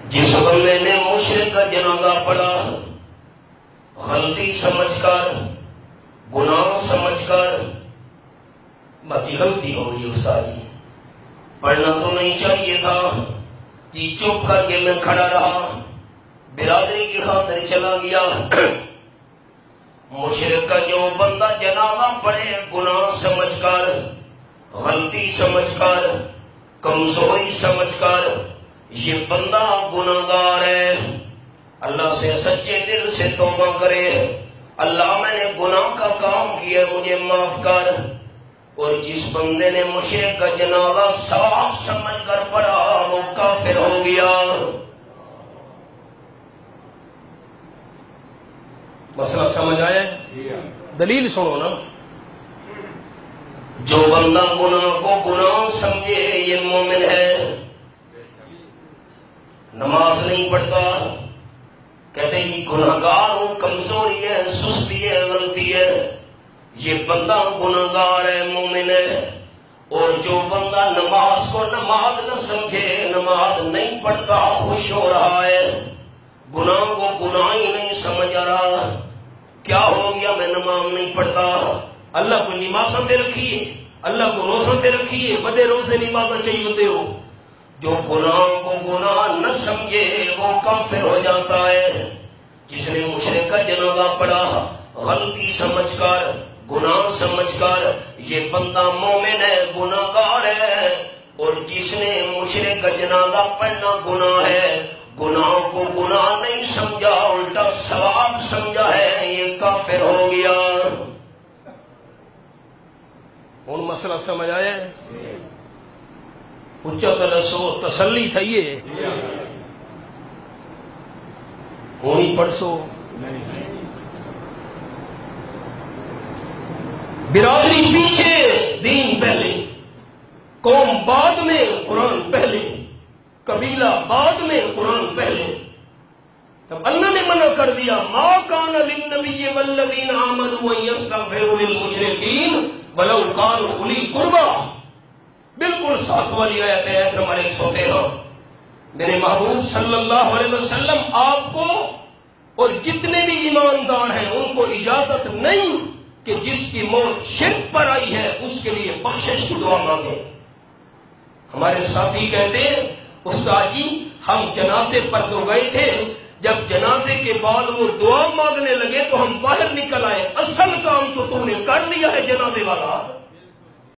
جس بندے نے مشرک کا جنازہ پڑھا غلطی سمجھ کر، گناہ سمجھ کر، باقی غلطی ہو گئی استاد جی، پڑھنا تو نہیں چاہیے تھا جی، چپ کر کے میں کھڑا رہا، برادری کی خاطر چلا گیا۔ مشرک کا جو بندہ جنازہ پڑھے گناہ سمجھ کر، غلطی سمجھ کر، کمزوری سمجھ کر، یہ بندہ گناہگار ہے، اللہ سے سچے دل سے توبہ کرے، اللہ میں نے گناہ کا کام کیا مجھے معاف کر۔ اور جس بندے نے مشرک کا جنازہ ثواب سمجھ کر پڑھا وہ کافر ہو گیا۔ مسئلہ سمجھ آیا؟ دلیل سنو نا۔ جو بندہ گناہ کو گناہ سمجھے یہ مومن ہے، نماز نہیں پڑھتا، کہتے ہیں گناہگار ہوں، کمزوری ہے، سستی ہے، غلطی ہے، یہ بندہ گناہگار ہے، مومن ہے۔ اور جو بندہ نماز کو نماز نہ سمجھے، نماز نہیں پڑھتا، خوش ہو رہا ہے، گناہ کو گناہ ہی نہیں سمجھ رہا، کیا ہو گیا میں نماز نہیں پڑھتا، اللہ کو نمازاں تے رکھیے، اللہ کو روزاں تے رکھیے، بڑے روزے نمازاں چاہیے ہوتے ہو۔ جو گناہ کو گناہ نہ سمجھے وہ کافر ہو جاتا ہے۔ جس نے مشرک کا جنازہ پڑھا غلطی سمجھ کر، گناہ سمجھ کر، یہ بندہ مومن ہے، گناہگار ہے۔ اور جس نے مشرک کا جنازہ پڑھنا گناہ ہے، گناہ کو گناہ نہیں سمجھا، الٹا ثواب سمجھا ہے، یہ کافر ہو گیا۔ ان مسئلہ سمجھ آیا ہے؟ اچھا تلسو تسلی تھئیے ہونی پڑسو۔ برادری پیچھے، دین پہلے، قوم بعد میں، قرآن پہلے، قبیلہ بعد میں، قرآن پہلے۔ تب اللہ نے منع کر دیا ما کان للنبی والذین آمنوا ان یستغفروا للمشرکین ولو کانوا اولی قربی، بالکل ساتھ والی آیت ہے، آیت نمبر 113۔ میرے محبوب صلی اللہ علیہ وسلم آپ کو اور جتنے بھی ایماندار ہیں ان کو اجازت نہیں کہ جس کی موت شرک پر آئی ہے اس کے لیے بخشش کی دعا مانگیں۔ ہمارے ساتھی کہتے ہیں استاد جی ہم جنازے پر تو گئے تھے، جب جنازے کے بعد وہ دعا مانگنے لگے تو ہم باہر نکل آئے، اصل کام تو نے کر لیا ہے جنازے والا۔